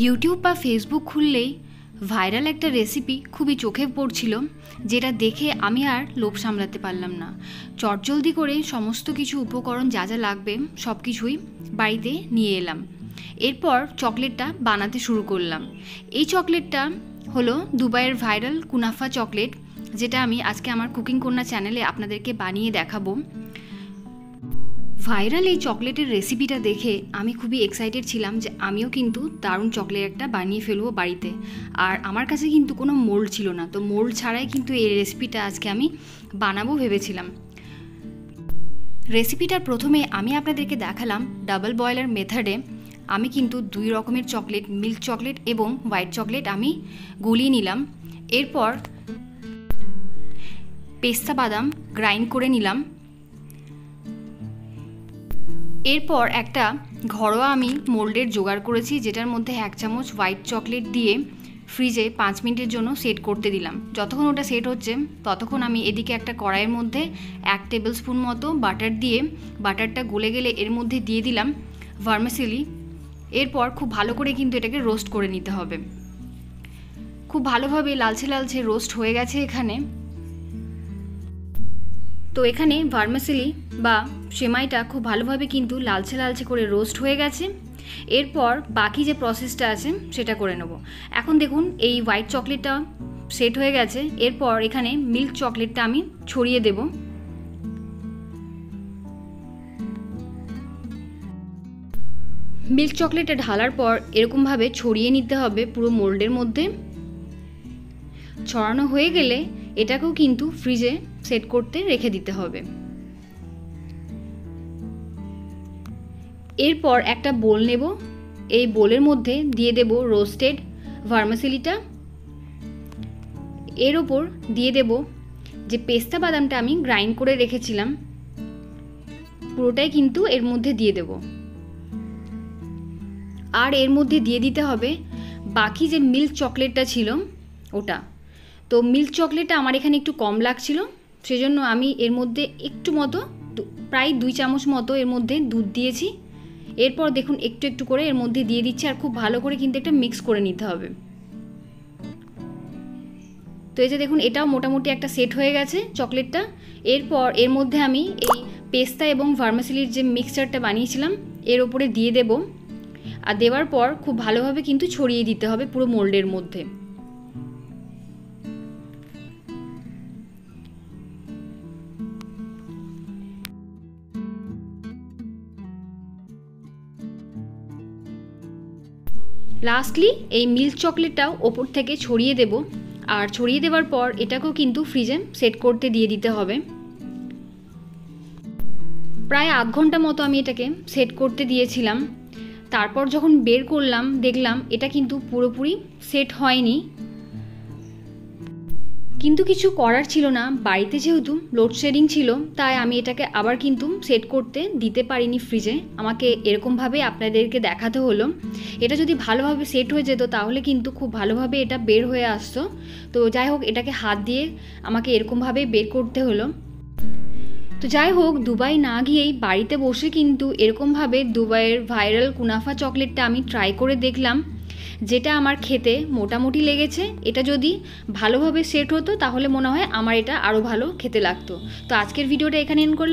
YouTube বা Facebook খুললেই viral একটা রেসিপি খুবই চোখে পড়ছিল, যেটা দেখে আমি আর লোভ সামলাতে পারলাম না। চটজলদি করে সমস্ত কিছু উপকরণ যা যা লাগবে সব কিছুই বাড়িতে নিয়ে এলাম। এরপর চকলেটটা বানাতে শুরু করলাম। এই চকলেটটা হলো দুবাইয়ের ভাইরাল কুনাফা চকলেট, যেটা আমি আজকে আমার কুকিং কন্যা চ্যানেলে আপনাদেরকে বানিয়ে দেখাবো। ভাইরাল এই চকলেটের রেসিপিটা দেখে আমি খুবই এক্সাইটেড ছিলাম যে আমিও কিন্তু দারুণ চকলেট একটা বানিয়ে ফেলবো বাড়িতে। আর আমার কাছে কিন্তু কোনো মোল্ড ছিল না, তো মোল্ড ছাড়াই কিন্তু এই রেসিপিটা আজকে আমি বানাবো ভেবেছিলাম। রেসিপিটার প্রথমে আমি আপনাদেরকে দেখালাম ডাবল বয়লার মেথডে। আমি কিন্তু দুই রকমের চকলেট, মিল্ক চকলেট এবং হোয়াইট চকলেট আমি গলিয়ে নিলাম। এরপর পেস্তা বাদাম গ্রাইন্ড করে নিলাম। এরপর একটা ঘরোয়া আমি মোল্ডের জোগাড় করেছি, যেটার মধ্যে 1 চামচ হোয়াইট চকলেট দিয়ে ফ্রিজে 5 মিনিটের জন্য সেট করতে দিলাম। যতক্ষণ ওটা সেট হচ্ছে ততক্ষণ আমি এদিকে একটা কড়াইয়ের মধ্যে 1 টেবিল স্পুন মতো বাটার দিয়ে, বাটারটা গলে গেলে এর মধ্যে দিয়ে দিলাম ভার্মিসেলি। এরপর খুব ভালো করে কিন্তু এটাকে রোস্ট করে নিতে হবে। খুব ভালোভাবে লালচে লালচে রোস্ট হয়ে গেছে এখানে। তো এখানে ভার্মিসেলি বা সেমাইটা খুব ভালোভাবে কিন্তু লালচে লালচে করে রোস্ট হয়ে গেছে। এরপর বাকি যে প্রসেসটা আছে সেটা করে নেব। এখন দেখুন এই হোয়াইট চকলেটটা সেট হয়ে গেছে। এরপর এখানে মিল্ক চকলেটটা আমি ছড়িয়ে দেব। মিল্ক চকলেটটা ঢালার পর এরকমভাবে ছড়িয়ে নিতে হবে পুরো মোল্ডের মধ্যে। ছড়ানো হয়ে গেলে এটাকেও কিন্তু ফ্রিজে সেট করতে রেখে দিতে হবে। এরপর একটা বোল নেব। এই বোলের মধ্যে দিয়ে দেব রোস্টেড ভার্মিসেলিটা। এর ওপর দিয়ে দেব যে পেস্তা বাদামটা আমি গ্রাইন্ড করে রেখেছিলাম, পুরোটাই কিন্তু এর মধ্যে দিয়ে দেব। আর এর মধ্যে দিয়ে দিতে হবে বাকি যে মিল্ক চকলেটটা ছিল ওটা। তো মিল্ক চকলেটটা আমার এখানে একটু কম লাগছিল, সেজন্য আমি এর মধ্যে একটু মতো প্রায় 2 চামচ মতো এর মধ্যে দুধ দিয়েছি। এরপর দেখুন একটু একটু করে এর মধ্যে দিয়ে দিচ্ছি, আর খুব ভালো করে কিন্তু একটা মিক্স করে নিতে হবে। তো এই যে দেখুন এটাও মোটামুটি একটা সেট হয়ে গেছে চকলেটটা। এরপর এর মধ্যে আমি এই পেস্তা এবং ভার্মিসেলির যে মিক্সচারটা বানিয়েছিলাম এর ওপরে দিয়ে দেব। আর দেওয়ার পর খুব ভালোভাবে কিন্তু ছড়িয়ে দিতে হবে পুরো মোল্ডের মধ্যে। লাস্টলি এই মিল্ক চকলেটটাও ওপর থেকে ছড়িয়ে দেব। আর ছড়িয়ে দেওয়ার পর এটাকেও কিন্তু ফ্রিজে সেট করতে দিয়ে দিতে হবে। প্রায় আধ ঘন্টা মতো আমি এটাকে সেট করতে দিয়েছিলাম। তারপর যখন বের করলাম দেখলাম এটা কিন্তু পুরোপুরি সেট হয়নি, কিন্তু কিছু করার ছিল না। বাড়িতে যেহেতু লোডশেডিং ছিল তাই আমি এটাকে আবার কিন্তু সেট করতে দিতে পারিনি ফ্রিজে। আমাকে এরকমভাবে আপনাদেরকে দেখাতে হলো। এটা যদি ভালোভাবে সেট হয়ে যেত তাহলে কিন্তু খুব ভালোভাবে এটা বের হয়ে আসতো। তো যাই হোক, এটাকে হাত দিয়ে আমাকে এরকমভাবে বের করতে হলো। তো যাই হোক, দুবাই না গিয়েই বাড়িতে বসে কিন্তু এরকমভাবে দুবাইয়ের ভাইরাল কুনাফা চকলেটটা আমি ট্রাই করে দেখলাম, যেটা আমার খেতে মোটামুটি লেগেছে। এটা যদি ভালোভাবে সেট হতো তাহলে মনে হয় আমার এটা আরও ভালো খেতে লাগতো। তো আজকের ভিডিওটা এখানে এন্ড করলাম।